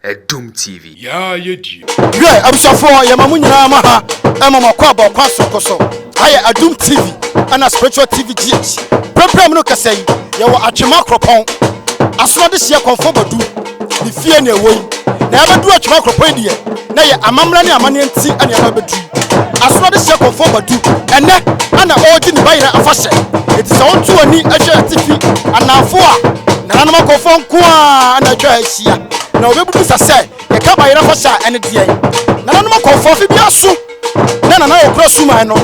Doom TV. Yeah, you do. Yeah, I'm so for your mamunya maha. I'm a kwabo kwaso koso. I Doom TV and a spiritual TV GH. Program no say you were at Akropon. As long as you conform do the fear near way. Never do at Akropon here. Now you are mamma and tea and your baby. As long as you conform do and then an origin by a fashion. It is all to a need a TV and now for Nanama conform qua and a choice here. Now we be say you can't buy a fashion and it's here. Nanama conform to be a soup. Nana na okrosuma no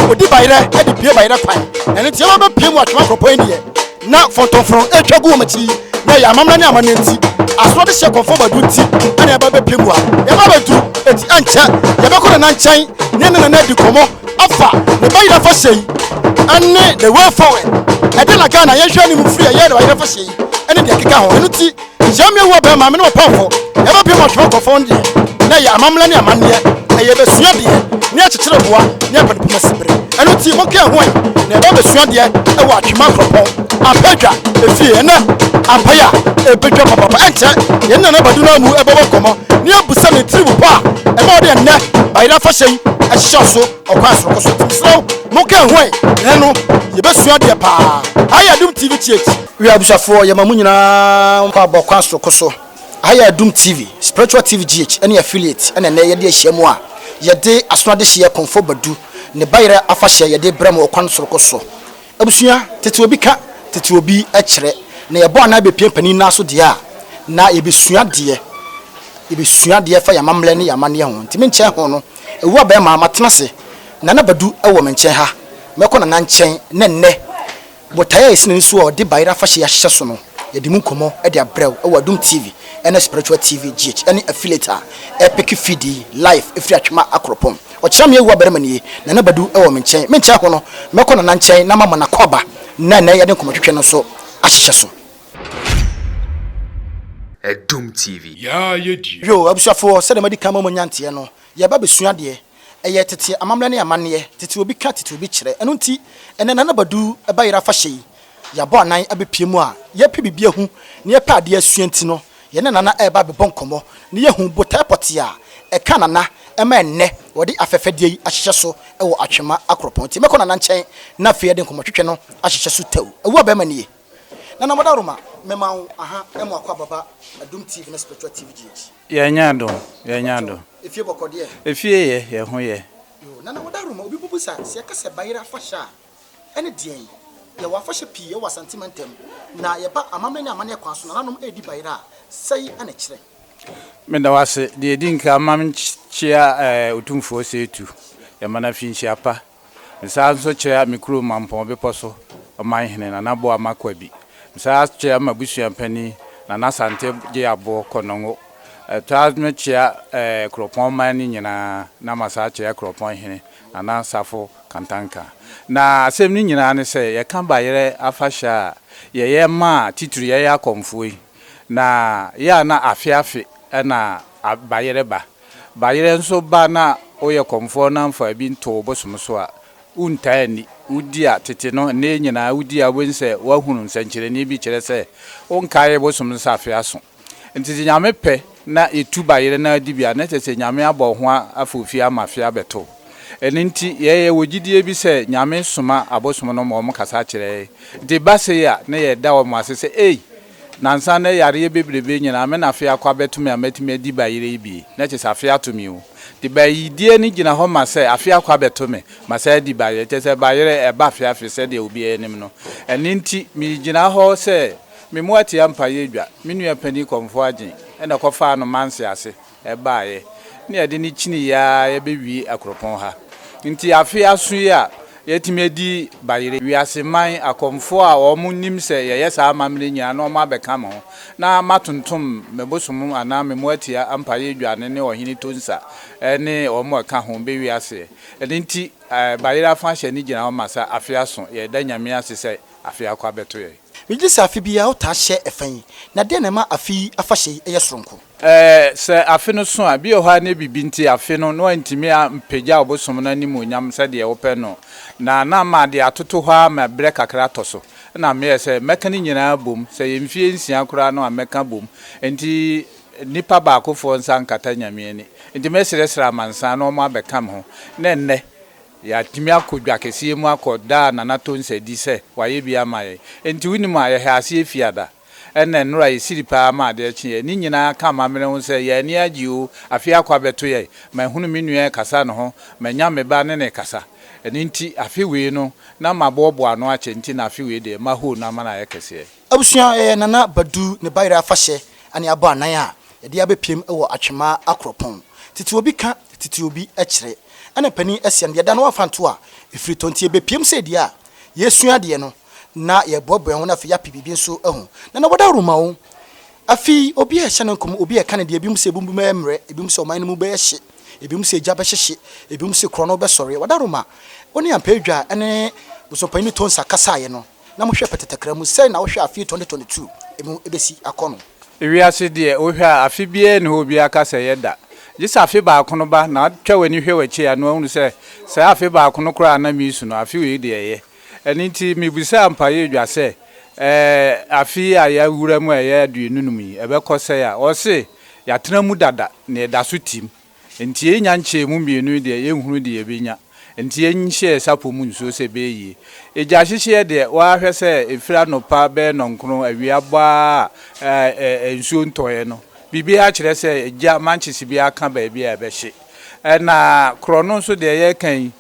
odi bayre e di pie bayre pan ene tie ma be pie mu atwa Akropon here na fontonfron etwagu o machi na ya amamna ne amanenti aso de hye konfo badu ti ane ya ba be pie mu a ya ba bedu eti anche ya be koro na nchen ne na di komo afa ne bayre fa sei ane the way forward e de la Ghana ye hwe ni mu free ye de bayre fa sei ene de keka ho enu ti jame wo be ma me no pamfo ya ba pie mu atwa Akropon here na ya amamna ne amane ye be sua de ni akyekyere boa ni apanipoma sibre eno ti mo ke ho na ba be sua de e wa atwema Akropon apedwa efie na apaya ebedwa papa enche ye na badu na mu e babo komo ni abusa ne tribu pa e ba de ne bayira fa hye a hyeso okwa soro koso so mo ke ho eno ye be sua de pa aya Doom TV chiech wi abusafo ye mamu nyina kwa bokwa soro koso aya Doom TV spiritual TV GH any affiliate and na ye de ahiamu a ye de asonade hye Okomfo badu ne bayira afa hye ye de brem okwan soro koso abusua tete obi ka tete obi a kire na ye bo na be pie pani na so de a na ye be sua de fa ya mamle ne ya mane ho ntimi nche ho no ewu aba ma matena se na badu e wo menche ha meko na nchen ne nne botaya isini nso o de bayira afa hye ya hye so no ye de mu komo e de abrew e wa Doom TV and spiritual TV GH any affiliate epic feed live ifri atwema Akropon o kira me ewu abaremanie na badu e wo menchen ho no meko na nchen na mama na koba na ye de komotwetwe no so ahyehye so Doom TV. Yeah, you do. Yo abusafo se de medika mama nyante no ye ba besua de ye tete amamle ne amane tete obi ka tete obi kire eno nti ene na badu e bayira fa hye ya bo anan abepie mu a ye pe bibia hu ne ye pa de asua nti no ye ne nana e ba be bonkomo ne ye hu botai poti a e ka nana e ma enne wodi afefede yi ahyehye so e wo atwema Akropon ti meko nana nchen na fe de nkomotwetwe no ahyehye so taw ewu aba manie nana modaroma mema aha e mo akwa baba Doom TV na spiritual TV GH ya nyando efie bokode efie ye ho ye yo nana modaroma obi bubusa se kase bayira fasha ene dien ye wa fasha pi ye wa sentimentem na ye ba amamne ne amane kwa so nanom edi bayira sei ane kire me da wase de edinka amam chia utumfo setu ye mana finchi apa nsa nso chia mikro mampon be poso oman hene na nabo amakwa bi nsa chia mabusu pani na nasante je abo konongo tazme chia Akropon mani nyina na masa chia Akropon hene na safo kantanka na asem ni nyina ne se ye kan bayere afasha ye ma tituru ye Okomfo na ya na afiafi na bayere bayere nso ba na oye Okomfo na mfa bi nto bosomso a untani udia tete no ne nyina udia wense wahunu nsankyere ni bi kire se onkaye bosomso afiaso ntiti nyame pe na etu bayere na dibia na tete nyame abọ ho afofi amafia beto eninti ye wogidie bi se nyame soma abosom no mo kasa kire de base ya na ye da wo masese nansa na yare bebrebe nyina me na afia kwa betumi amatimi adi bayere bi na che afia tomi o de bayidie ni gina ho ma se afia kwa betumi ma se adi bayere che se bayere e ba afia afi se de obi enim no eninti mi gina ho se me mu ati ampa ye dwa me nua pani Okomfo agin e na kofa no manse ase e baaye ne ade ni chini ya ye bewi Akropon ha nti afia so ya yetimi edi bayere wiase man Okomfo a omunim se ye sa amamle nya na oma beka mo na matuntum mebosom ana memu atia ampaye dwane ne ohini tonsa ne omo ka ho be wiase nti bayere afa hye ni gina o masa afia so ye da nyame ase se afia kwa beto ye Miji safi biya o ta hye efan na de na ma afi afa hye eye soronko se afi no so a bi o ha na bibi nti afi no no antimi a mpegya obosom na ni monyam se de wo pe no na ma de atoto ha ma bre kakra toso na me se meka ni nyina bom se ye mfie nsia kura no a meka bom nti nipa baakofo nsa nkata nyame ani nti mesresra mansa no ma bekam ho na nne ya timi akodwa kese mu akoda na nato nsadi se waye bia maye nti winimu aye ha ase efiada enne nura yisiri pa ma de chi ni nyina ka ma mere ho se ya ni agi o afia kwa beto ye ma hunu minue kasa no ho ma nya me ba ne kasa nti afi we no na mabobo ano ache nti na afi we de ma ho na ma na ye kese abusua nana badu ne bayra afahye ane abo anan a ye de abepiem wo atwema akropon titi obi ka titi obi ekire ana pani asian de da no afanto a efiri tonti ebepiem se de a yesua de no na ye bobo ho na fa ya pibibi nso ehun na boda ruma wo afi obi e hye nkom obi e ka ne de ebi mu se bumbu emre ebi mu se oman no mu be hye ebi mu se gya be hyehye ebi mu se krono be sore boda ruma oni ampadwa ene busopani tonsa kasa ye no na mo hwe petetekra mu sei na wo hwe afi 2022 ebesi akono ewiase de wo hwe afi bie ne obi akasa yeda jisa afi ba akono ba na twa wani hwe wachi ya no hunu se afi ba akono kura na misu no afi we de ye enti mibisa ampaye dwa se afi aya wura mu aya aduenunum yi ebekose ya o se ya tena mu dada na da so tim enti enya nche mu mienu de ye hunu de ye benya enti enhye sapo mu nso se beyi eja hyehye de wa hwe se efira no pa be no nkro awia ba enso ntoye no bibi a kire se eja manchisi bi aka ba bia ebehye na krono nso de ye kan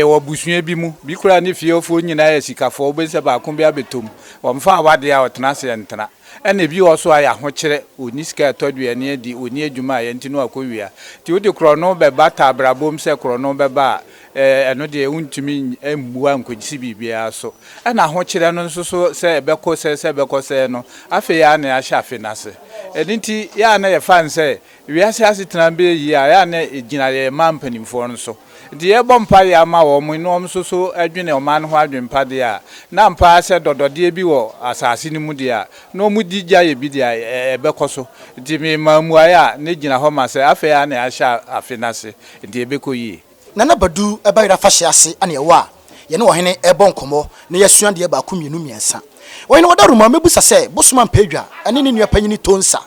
wo busua bi mu bi kura ne fiofo nyina ya sikafo obense ba ko bia betom wo mfa awade a otena se ntena ene bi wo so aya ho kire oni sika todua ne adi oni adwuma ya ntino akowia ti wo de krono be bata brabom se krono be ba eno de untumi embuwa nkogisi bibia so na ho kire no nso so se beko se beko se no afi ya na ya shafe nase edinti ya na ye fan se wiase asetena be yi ya na egina ye mampanimfo no so di ye bompa ya ma wo mu no mso so adwene o man ho adwempa de a na mpa se dodode bi wo asase ni mu de a no mu di gya ye bi de a ebekoso di me mamu aya ne gina ho ma se afi ya na ya sha afinase di ebekoyi nana badu ebayra fahye ase ane wa ye ne wo hene ebon komo ne yesua de ba kumienu miensa wo hene wodaruma mebusa se bosuma mpedwa ane ne nua panyini tonsa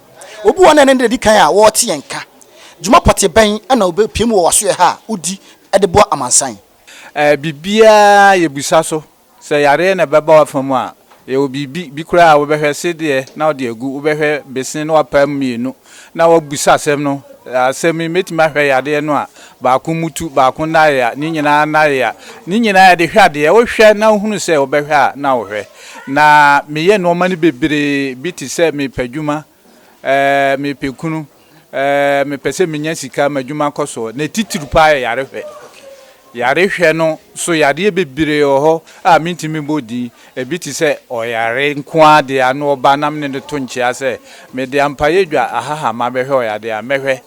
obi wona ne de kan a wo te yenka juma pote ben ana obe piem wo waso ye ha udi edebo amansan bibia ye busa so se yare na beba wafamu a ye obibi bi kura wo behwe sede na ode agu wo behwe besin no apam mienu na wo busa asem no asem metima hwe yade no a ba ko mutu ba ko na ya ni nyina na ya ni nyina ya de hwade wo hwe na hunu se wo behwe a na wo hwe na meye no mani bebre biti se me padwuma me pekunu me pese menya sika madwuma koso na titiru pa yare hwe yare hwe no so yare bebire ho a mintimi bodi ebiti se oyare nko ade anu oba nam ne de tonchia se me de ampaye dwa ahaha ma behwe oyade a mehwe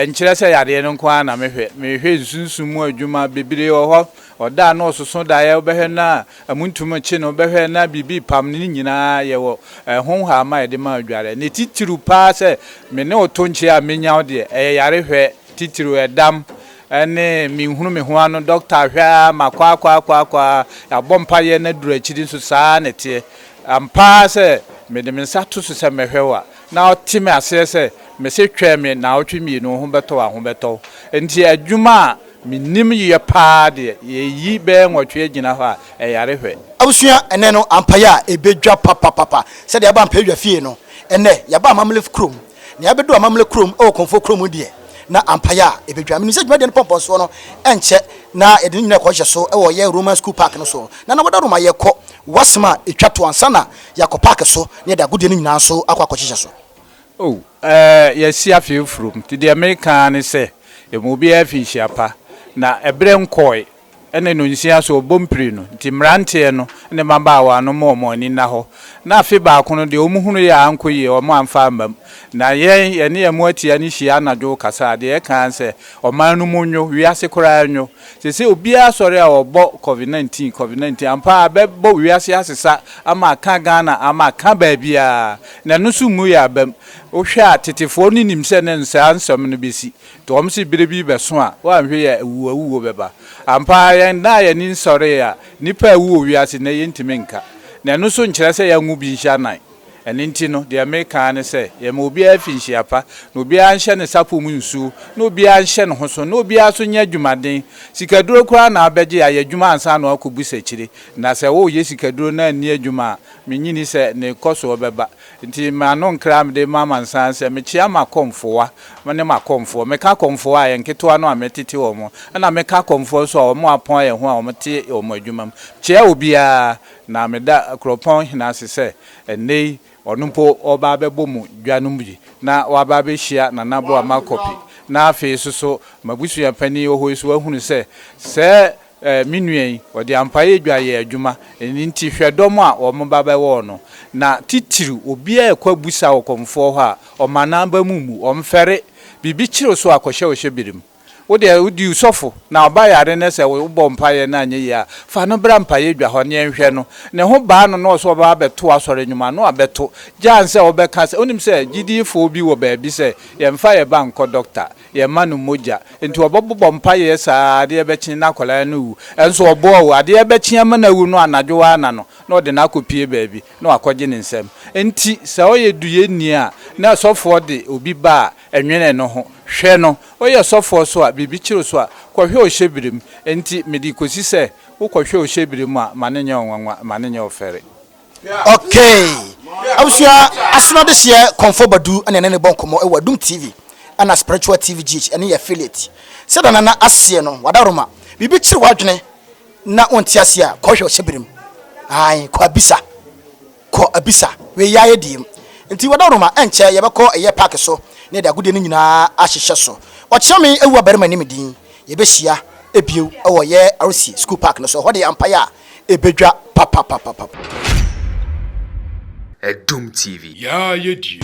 nkire se yare no nko na mehwe nsunsumu adwuma bebire ho oda na ososo da ye behwe na amuntum chi no behwe na bibi pam ni nyina ye wo honha ma de ma adware ne titiru pa se me ne otonchia menya ode yare hwe titiru edam ene mi hunu me ho ano doctor hwa makwa ya bompa ye na duru akiri so saa nete ampa se me de mensa to so se mehwewa na otime ase se me se twa me na otwemi no ho beto enti adwuma minim ye pa de ye yi be nwotwe agina ho a yare hwe abusua ene no ampaya ebedwa papa se de aba ampadwa fie no ene ya ba amamle krom ne ya bedo amamle krom Okomfo krom die na ampaya ebedwa me se dwuma de pompon so no enche na edin nyina ko hye so e wo ye Roman school park no so na boda roma ye ko wasma etwato ansana yakọ park so ne da gudie nyina so akwa hye so ye si afi from to the American say e mo bi afi hyiapa na ebre nkoi ene no nsia so bompiri no nti mrante no ne mabaawa no mo ni na ho na afi ba ko no de omuhunu ya ankoyi o mo amfa amam na ye ne ye mo atia ni hia na dwo kasa de e kan se o man no monwo wiase kora anwo se obi asore a obo covid-19 ampa abebo wiase asesa ama ka Ghana ama ka baabia na no su mu ya bam o hwa tetefo ni nimse ne nsa ansam no besi to om se birebi beso a wa hwe ya awuwo beba ampa ya na ya ni nsore ya nipa awuwo wiase na ye ntimenka na no so nkyere se ya ngu bi hia nan ɛne nti no de America ne sɛ ye ma obi afinhyi apa na obi anhye ne sapo mu nsu na obi anhye ne ho so na obi aso nya adwumaden sikaduro kura na abegye aye adwuma ansa na akobu sekire na sɛ wo ye sikaduro na ani adwuma menyini sɛ ne koso obeba nti ma no nkra me de mama nsan sɛ me chia ma komfoa me makomfo me ka komfo a yenketo ano ametete wo mo na me ka komfo so wo mo apon ye ho a wo mete wo mo adwuma chia obia na me da Akropon hina sɛ enei onumpo oba bebo mu dwanum bi na waba be hia na nabo amakopi na afi so mabusu ya pani oho so ahunu sɛ minuen odi ampaye dwaye adwuma nti hwedom a omo baba wo no na titiru obi a ekwabusa Okomfo ho a omanamba mumu omfere bibi kire so akohye wo hyebirim wodi usofo na obayare ne se wo bompaye na anye ya fa no bra mpaye dwa ho ne nhwe no ne ho ba no no so ba beto asore nyuma no abeto jan se obeka se onim se gidifo bi wo ba bi se ye mfa ye banko doctor ye manu moja enti obobo mpaye sa ade ebechi na kola no enso obo wo ade ebechi amana wu no anadwo wa na no na ode na akopie ba bi na akogye ne nsem enti se oye duye ni a na sofo de obi ba enwene no ho hwe no oye sofo so a bibi kiro so a kwohwe o hyebirim enti medi kosi se wo kwohwe o hyebirim a manenye onwanwa manenye ofere. Okay, abusua asno de se Okomfo badu ene ne bonkomo e wadum TV ana spiritual TV GH ene affiliate se da na ase no wadaroma bibi kire wadwene na onti ase a kwohwe o hyebirim ai ko abisa we yaye dim nti wadaroma enche ye beko eye park so ne da gude ni nyina ahyehye so ochirame ewu abarima ni medin ye be hia ebiew ewo ye RC school park no so hode ampaya ebedwa papa Edum TV. Yeah, you do.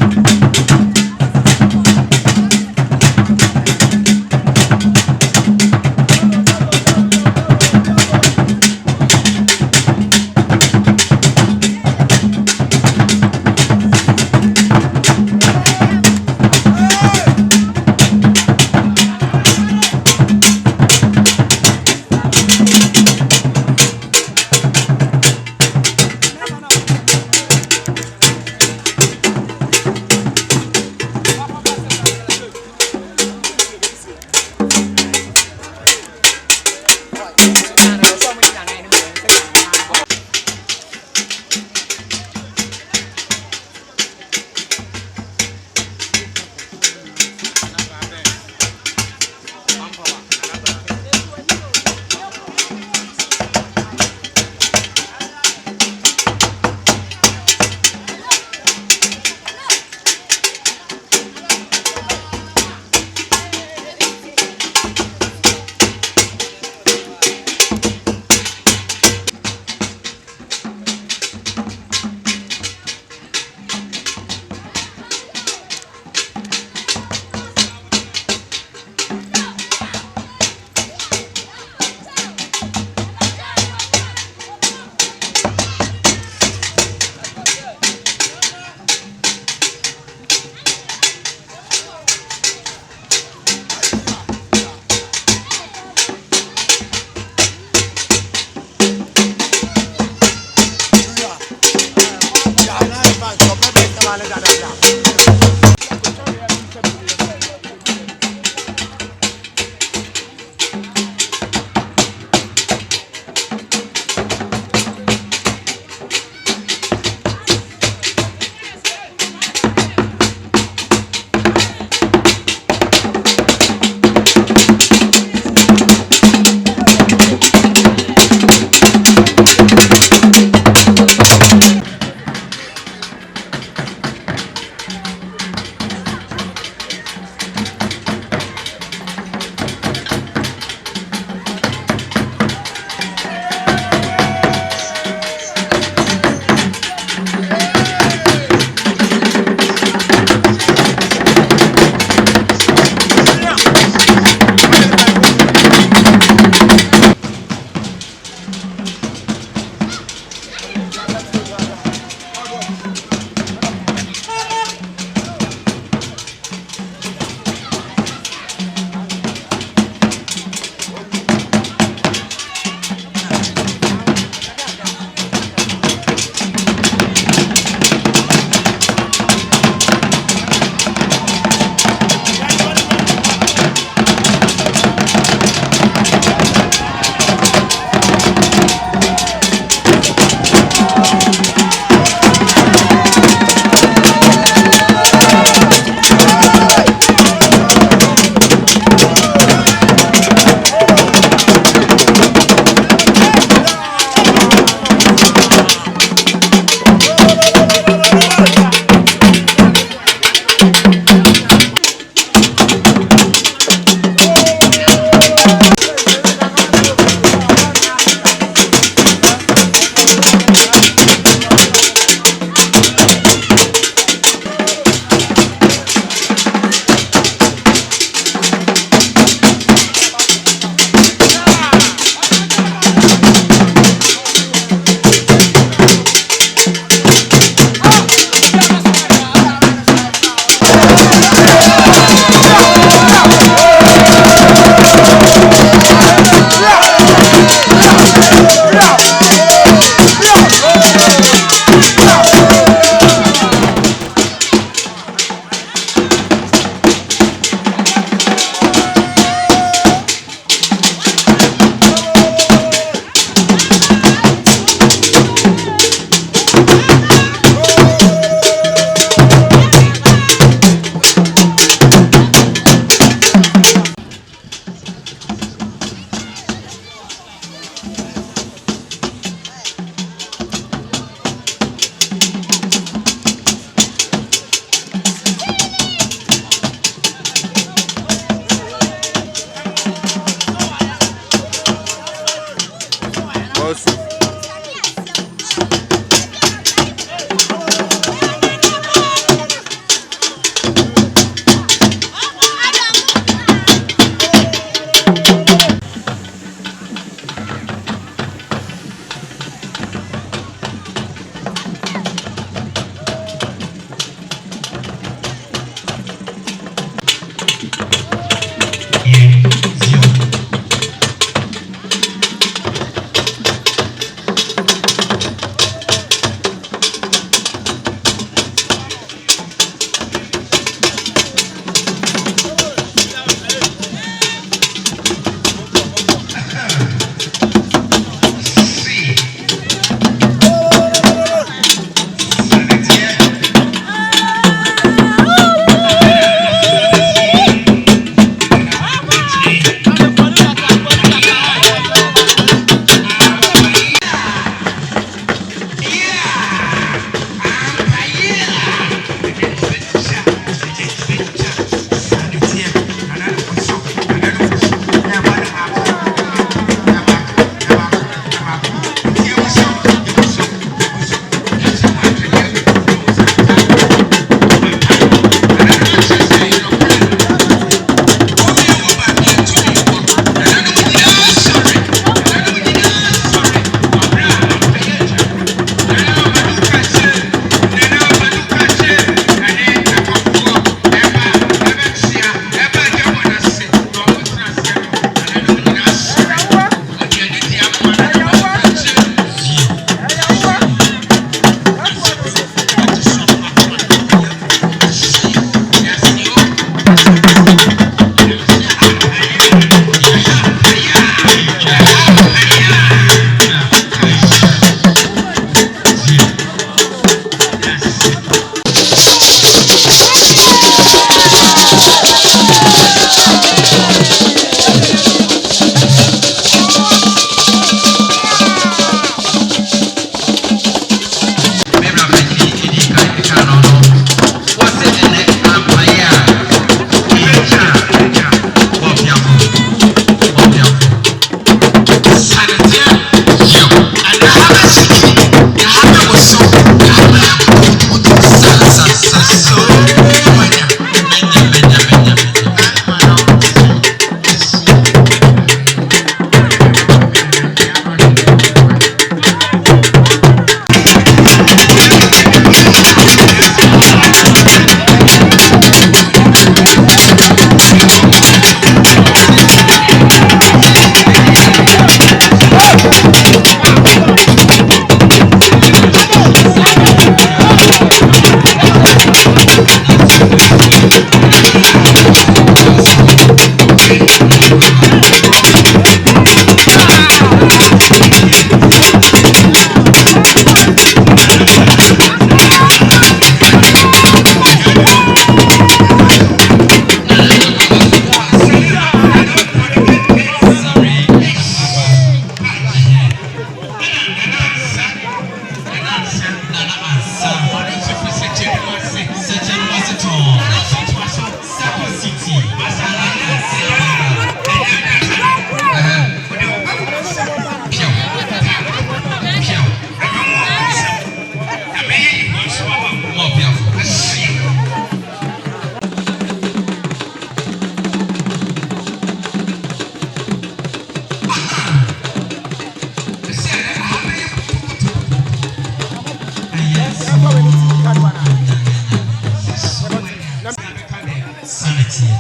sanity.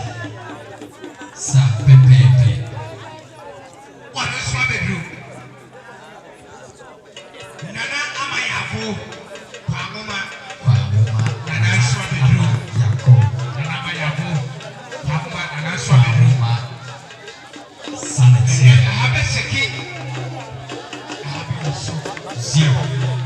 Sa pepe. What is what they do? Nana Amayafu, Pagoma, and I saw the drew. Yako, and Amayafu, Pagoma, and I saw the drew. Sanity. I have a second. I have also 0.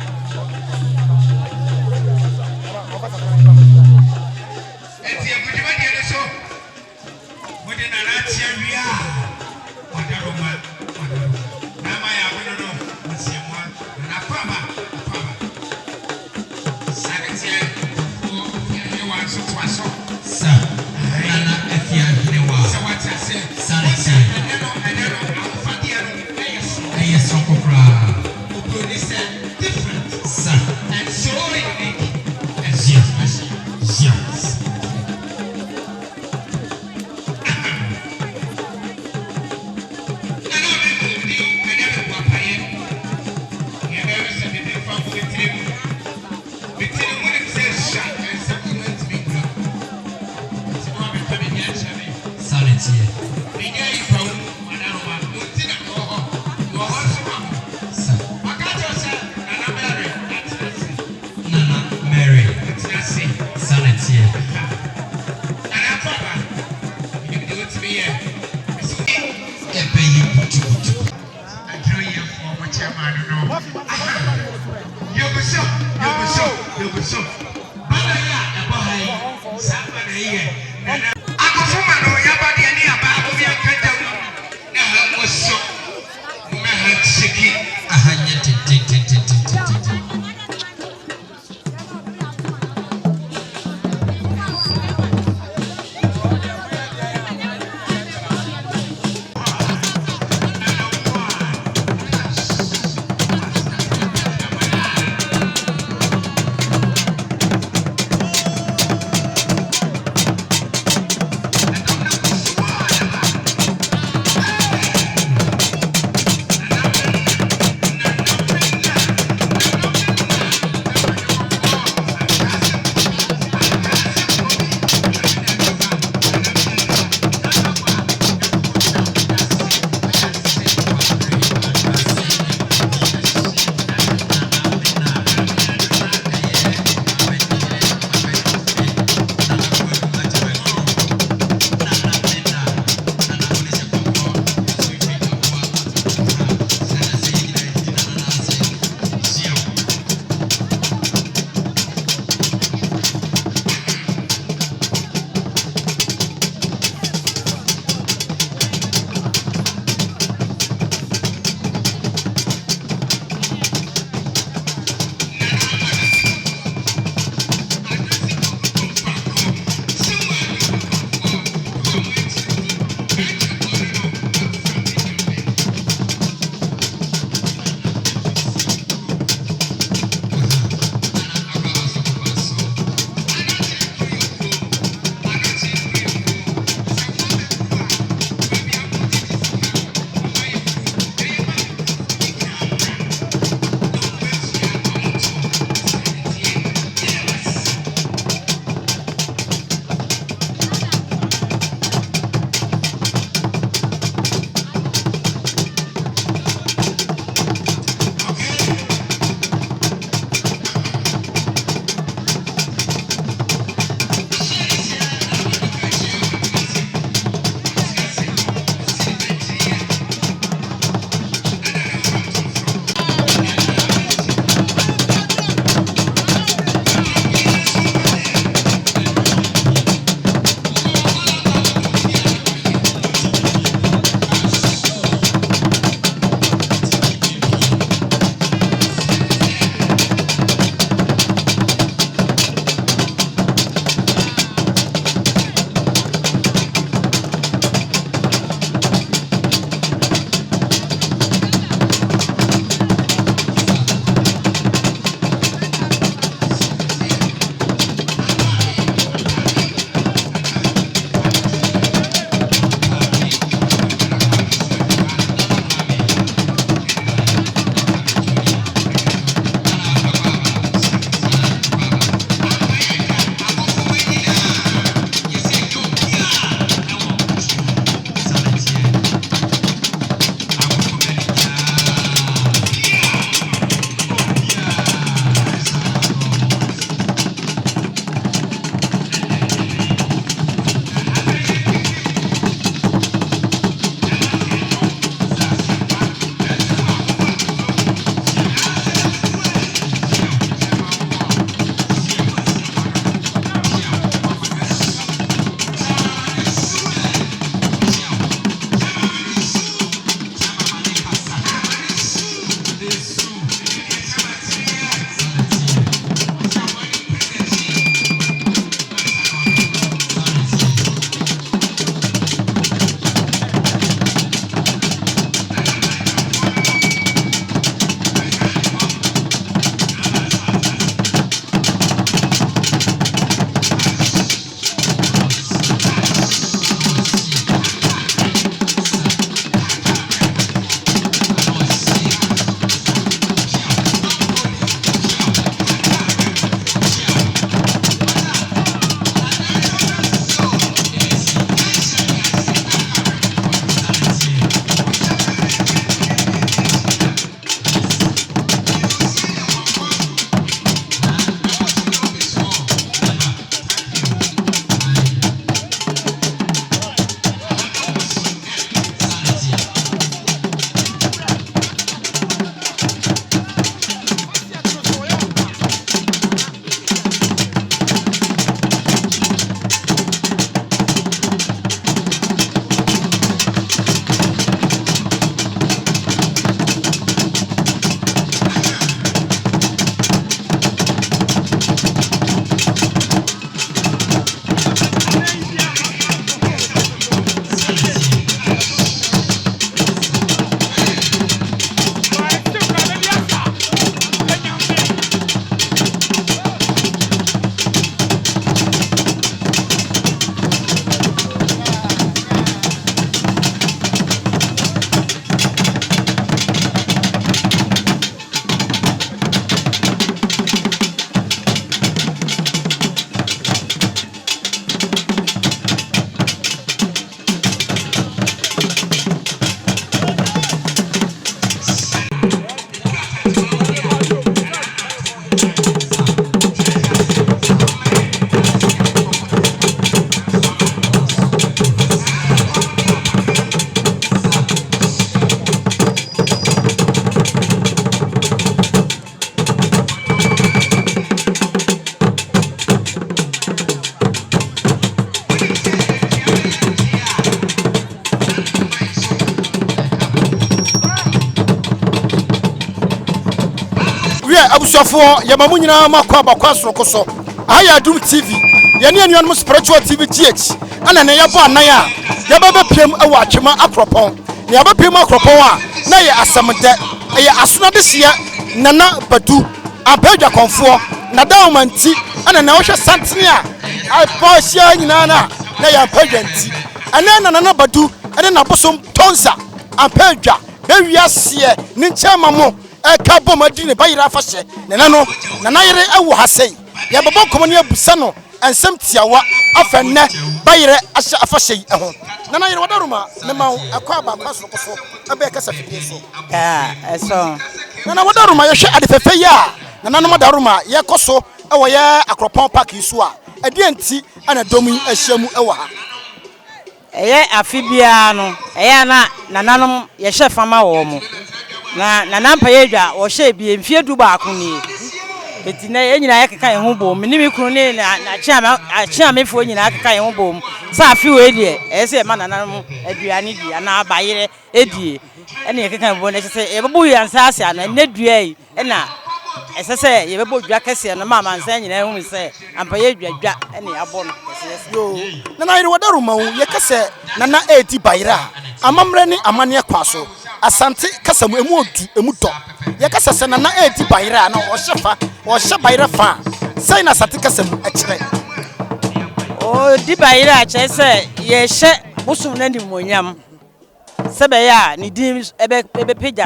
abusuafo yamamu nyina makwa bakwa soroko so aya Adum TV yene anuanom spiritual TV GH ana ne yabo anan a yababa piem ewa Atwema Akropon ne yababa piem Akropon a na ye asamde ye asona de hye nana badu abadwa konfo na dawmanti ana na wohwe santene a apohia nyina na ya padwanti ana nana badu ene na bosom tonsa apadwa bewiase ne nchama mo eka bomadi ne bayira afahye nana no nana yere ewo hasei ya babo komoni abusa no ensem tiawa afenne bayire ahye afahye eho nana yere wadaruma ne ma akwa aba kwaso koso ebe kasa fidie so eso nana wadaruma ye hwe adefefe ya nana no wadaruma ye koso ewo ye Akropon park isu a edienti ana domu ahyiamu ewo ha eye afibia no eye na nananom ye hye fama wo mu na nampa yedwa wo hye bi emfie du ba akoni eti na enyina yakeka ye ho bom ni mi kunu ni na achia mefo nyina yakeka ye ho bom sa afi we die ese ma nananom aduane di ana abayire edie ene yakeka bo na se e bebo yansa ase ana ne dua yi na esese ye bebo dua kese no ma mansa nyina hu se ampa yedwa dwa ene abo no kese yo nana yere wadaruma wo ye kese nana eti bayira amamre ni amane kwaso asante kasa mu emu odu emu do ye kasa se nana eti bayira na wo hyefa wo hye bayira fa sai na asante kasa mu akire o di bayira ache se ye hye busum na ndimonyam sebe ya ni di ebe page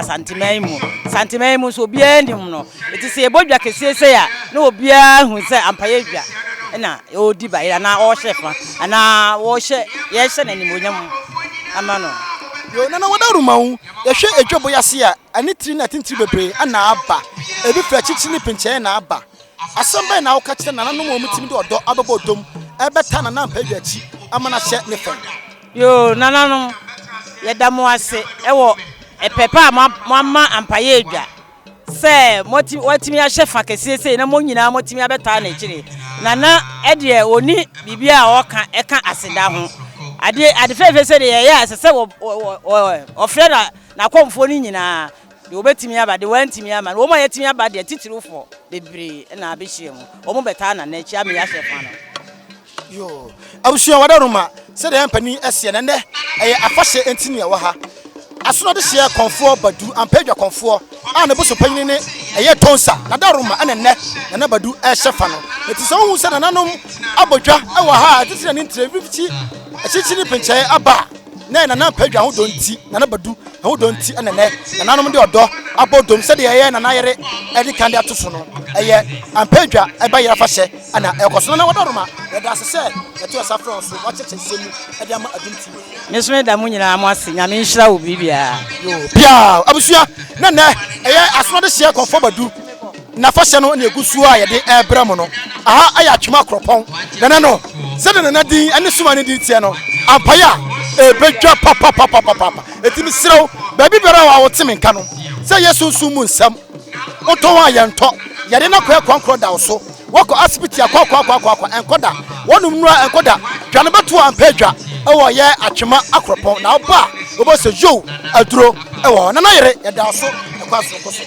santimai mu so bia ndim no eti se ebodwa kese se ya na obia hu se ampaye dwa na o di bayira na o hyefa ana wo hye ye hye na ndimonyam amano yo nana wadaruma wo ye hwe edwobo yase a ani tiri na tintiri bebre ana aba ebi fra chichi ni pinche na aba asamba na woka kire nana no mo mutimi de odo ababo dom ebeta na na mpadwa chi amana hye ne fa yo nana no ye damo ase ewo epepa mama ampaye dwa se watimi ya hye fa kese na mo nyina motimi abeta na kire nana ede oni bibia oka eka aseda ho ade fefe se de ye asese wo freda na Okomfo ni nyina de obetimi aba de wantimi ama wo ma yetimi aba de titirufo bebre na abehie mu wo mo beta na chi ame ya hyefa no yo abusuan wadaruma se de ampani ese ne ne eye afahye entini ya wa ha asono de hye konfo badu ampadwa konfo a ne boso panyin ne eye tonsa na daruma ene ne na badu e hyefa no eti so hu se na nanom abodwa e wa ha titire ne ntrevichi achichiri pinche aba na na padwa ho donti na badu ho donti ene ne na nanom de odo abodom se de eye na yere edi kan de atoso no eye ampadwa e ba yera fahye ana ekoso na wadaruma e da sese e to asafro so wacheche semu e de ama Adum TV mesome da mu nyina mo ase nyame nhira wo bibia yo pia abusua na eye asono de hye konfo badu na fahye no na egusu a ye de ebra mo no aha aya Atwema Akropon nana no se de nana din ane suma ne din tie no ampaya ebedwa papa etimi srew ba bibera wa wotime nka no se yesu mu nsam oton wa ye nto ye de na kwankro da so wako asibiti akwa enkoda wonum nura enkoda dwane beto ampadwa ewo ye Atwema Akropon na oba obo se jo aduro ewo nana yere ye da so ekwaso koso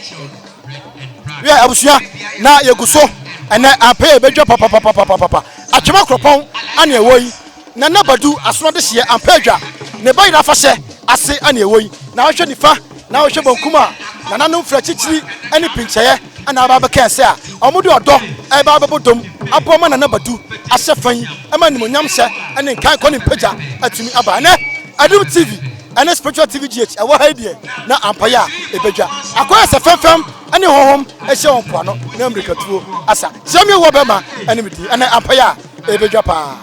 we abusua na yeguso ene ampaya ebedwa papa Atwema Akropon ane ewoyi nana badu asono de hye ampadwa ne bayira fahye ase ane ewoyi na wohwe nifa na wohwe bonkuma nana no fra chichiri ane pincheye ana aba be kense a omude odo e ba bebodom abo ma nana badu ahye fan ama nimonyam hye ane kan ko ne mpaja atumi aba ne Adum TV ane spiritual TV GH ewo ha die na ampaya ebedwa akoya se femfem ane hohom ehye won poano na America tuo asa jami wo be ma ane midi ane ampaya ebedwa pa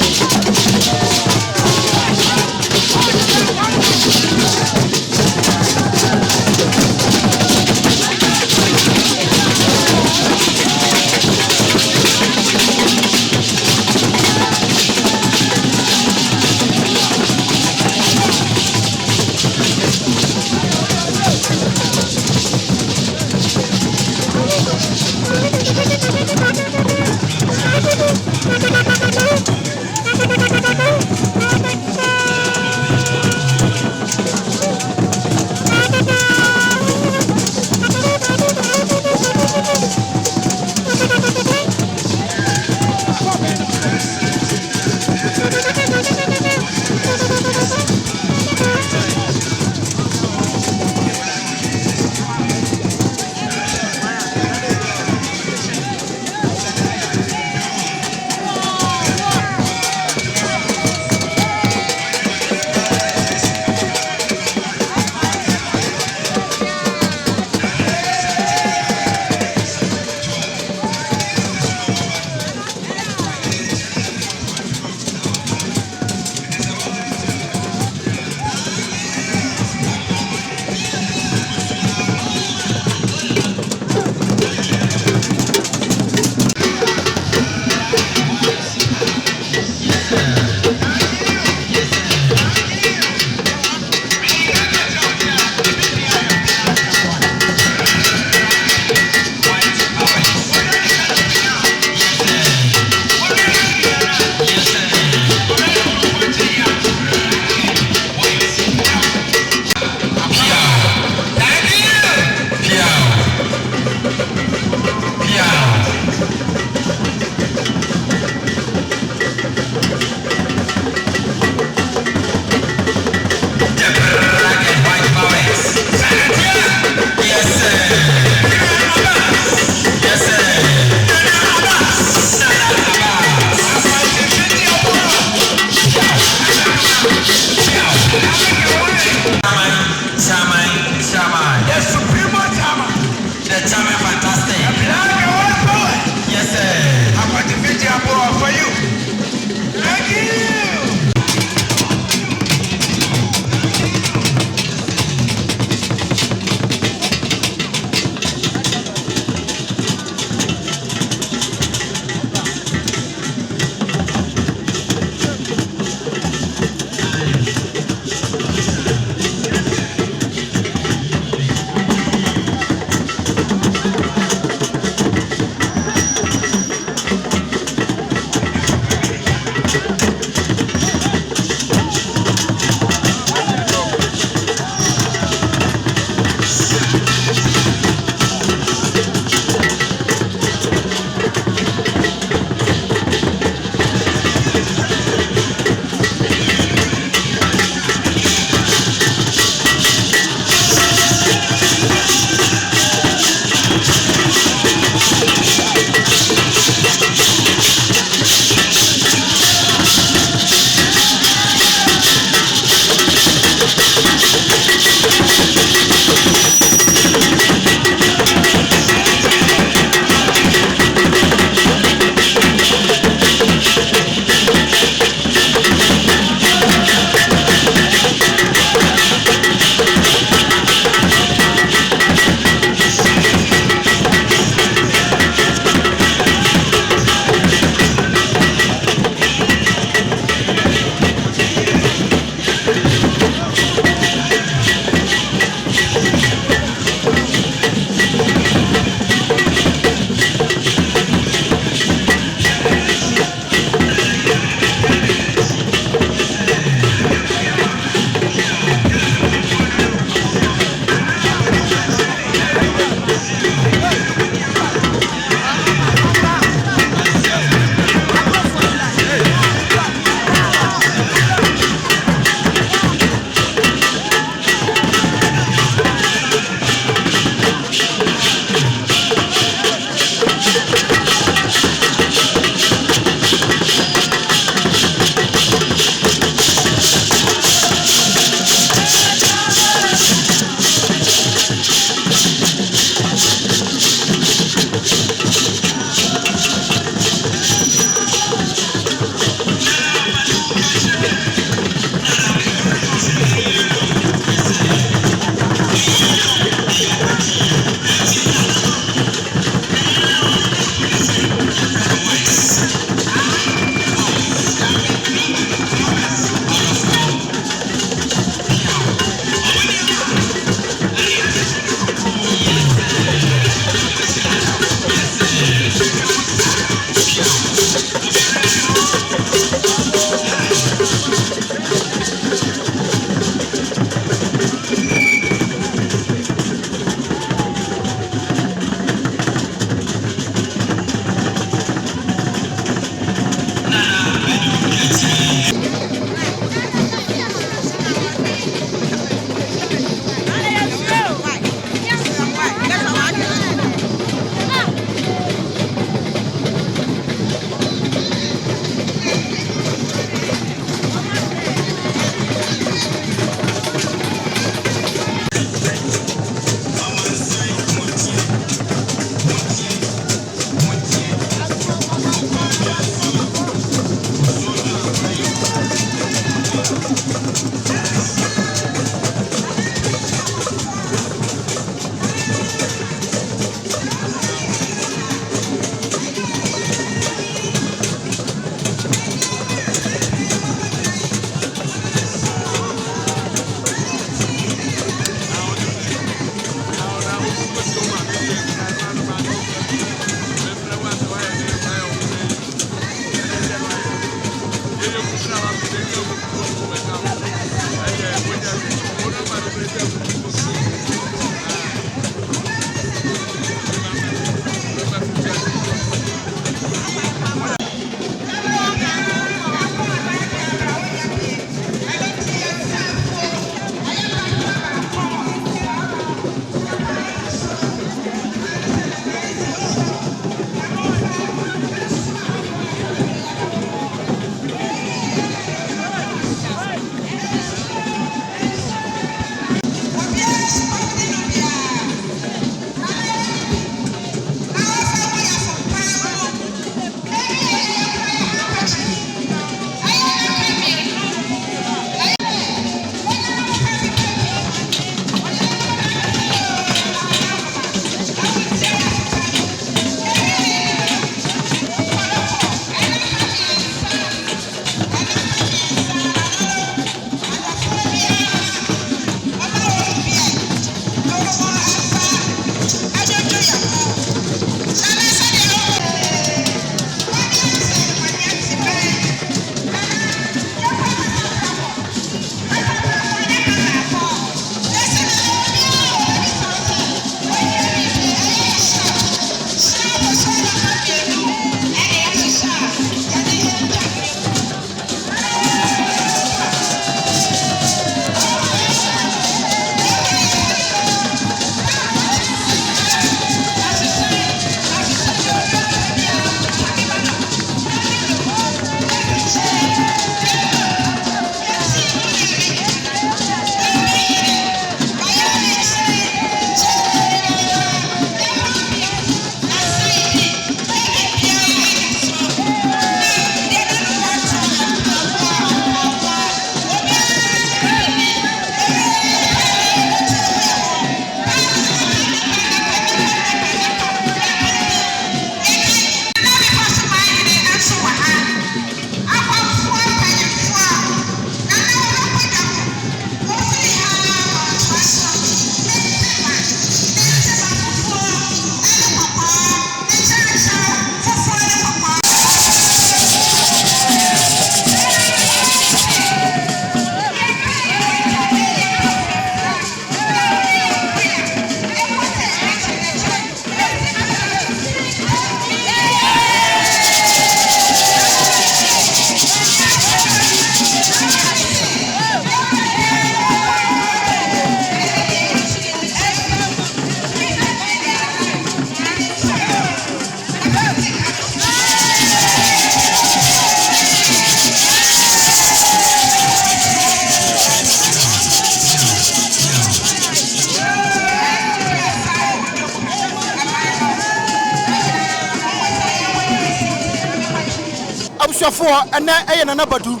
abusuafo ene eye na nabadu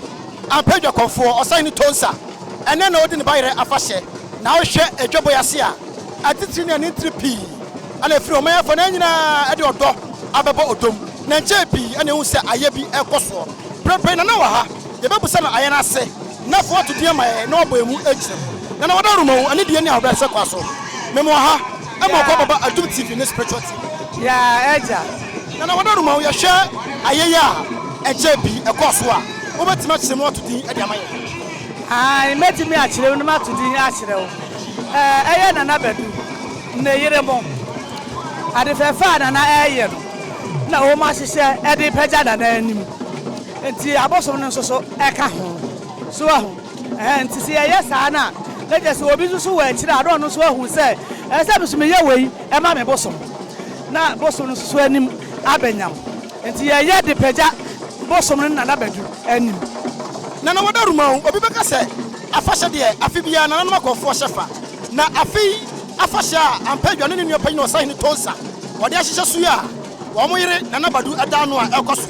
ampedwa Okomfo osan ni tonsa ene na odi ne bayre afahye na wo hwe adwoboyase a atitiri ne tripi ana firi o mayafo na nyina ede odo abebo odom na nchepi ene hu se aye bi ekoso prepe na wa ha ye bebusa na aye na ase na fo to die maye na oboemu ejire na wadarumo ani die ne awbrase kwaso memo ha ema ko baba Adum TV ne spiritual TV ya eja na wadarumo ye hwe aye ya echepi ekoso a obetima chiremo to din ede amaye ai metimi a chire no ma to din a chire wo eye na nabadu na yeremo ade fefa na eye no na wo ma hyehyɛ ede pagya da na anim enti abosom no nso so eka ho so ahu enti se eye saa na leje se obi so wa akire ado no so ahu se se bisum ye wei e ma me bosom na bosom no so anim abanyam enti eye de pagya bosom no na nabadu anim na wadaruma obi beka se afahye de afibia na nanoma Okomfo hyefa na afi afahye a ampadwa no ne nua panyin osan ni tonsa ode ahyehyɛ so ya wo mo yire na nabadu ada no a ekoso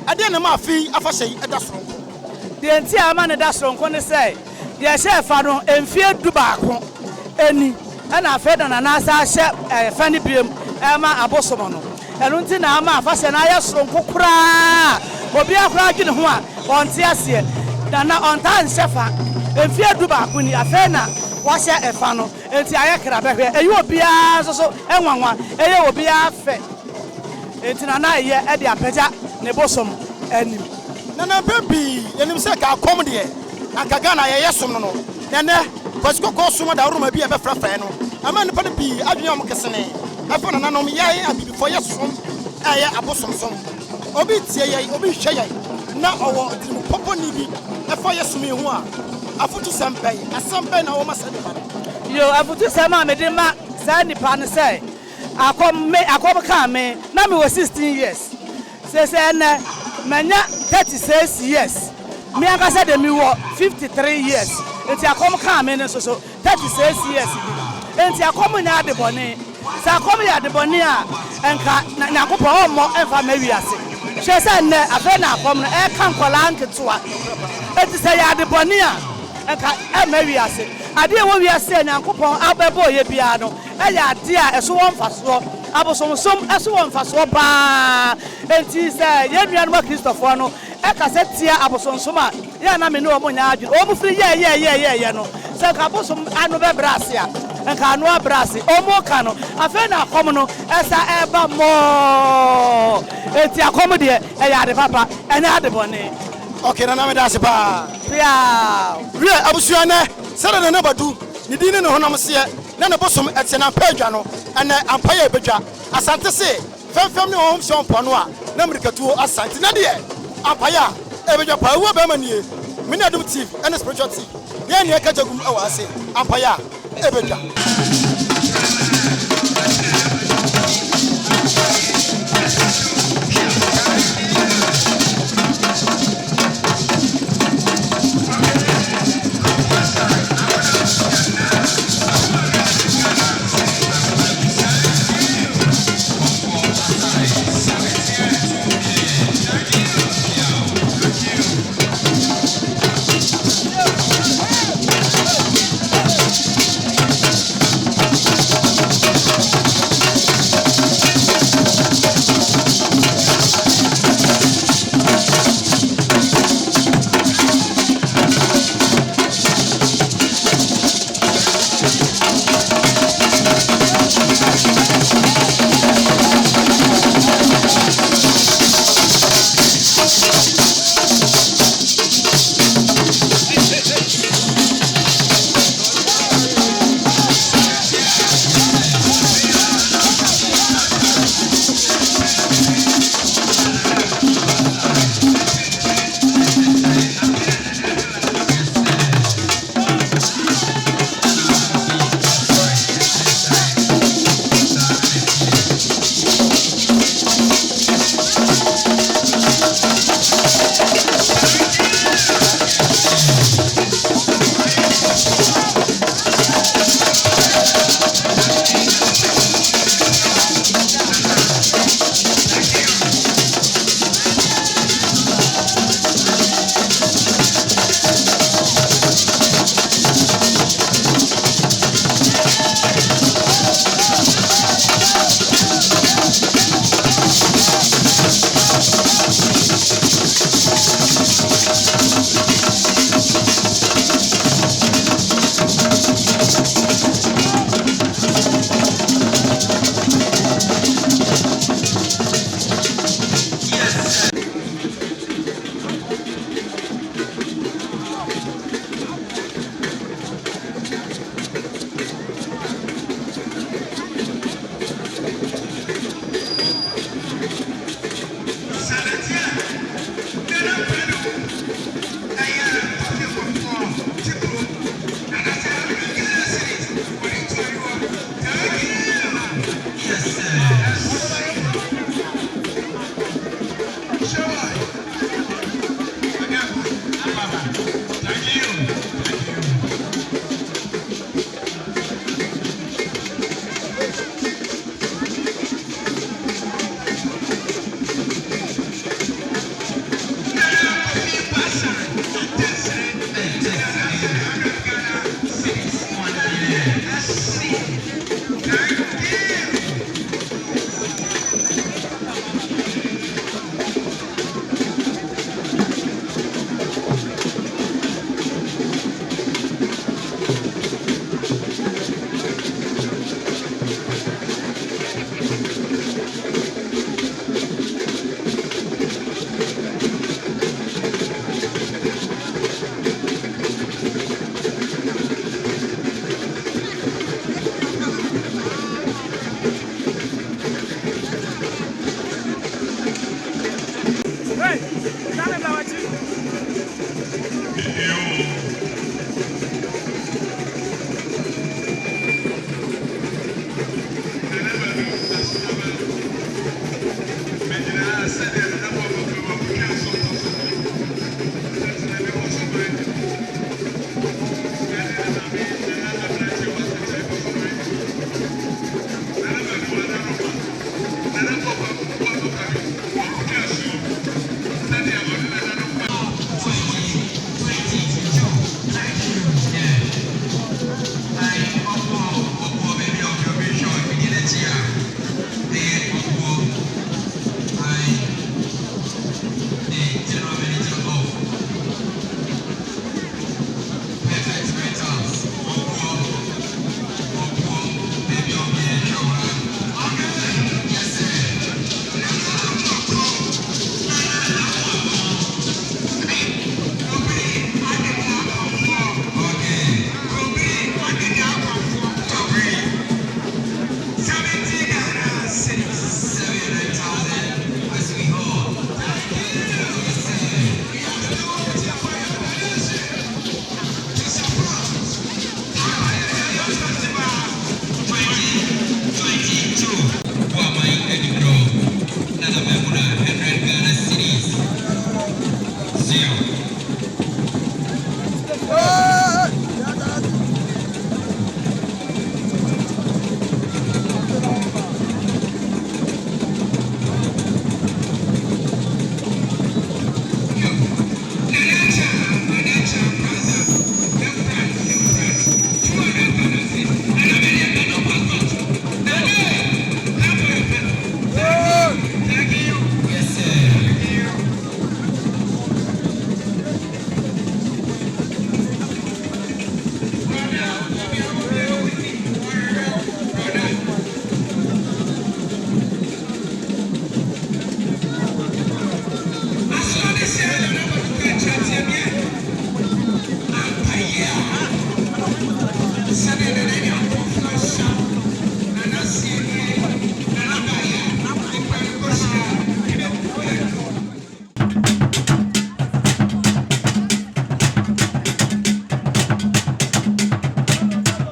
ade na ma afi afahye eda soronko de enti ama ne da soronko ne se ye hye fa no emfie du baako eni na afi da na nasa hye fani biem ma abosom no enu nti na ama afahye na ya soronko kura obi akura adwene ho a onte ase na onta nsefa emfie du baako ni afi na wahye efa no enti aye kra behwe eyi obi a so enwanwa eye obi a fe enti na ye e de apagya ne bosom anim na baby yenim se ka kom de ankaga na ye yesom no nene pasiko ko som da roma bi e be frafa no ama ne pa bi adwene am kesene afa na nanom ye abibi fo yesom aye abosom som obi tie ye obi hwe ye na owo dimu popo ni bi e fo yesom ehu a afutu sampai asampai na wo ma sade pa yo afutu sama me de ma sa nipa no say akom ka me na me was 16 years say na manya 36 years me aka say de me wo 53 years enti akom ka me no so 36 years enti akom nya de bone sa akom ya de bone a enka na akopɔ ommo enfa ma wiase hwe say na afa na akom no e kan kola nketoa enti say ya de bone a enka e ma wiase ade wo wiase nyankopɔn abɛbɔ ye bia no eya ade a eso won faso abosomsom eso won faso ba enti se ye nua no Kristofo no e ka se tia abosomsom a ye na me no mo nya adwene o mu firi ye no se ka abosom anu be brase a enka anu abrase o mo ka no afa na akom no esa eba mo enti akom de eya ade papa enya ade bone okay na me da se pa ya rie abusuane sere na nabadu ni dine ne honam se na ne bosom etena padwa no ene ampaya bedwa asante se femfem ne hom se ompo no a na mirikatuo asante na de ampaya ebedwa pa wo ba manie me na Adum TV ene spiritual TV ye ne ka jagum awase ampaya ebedwa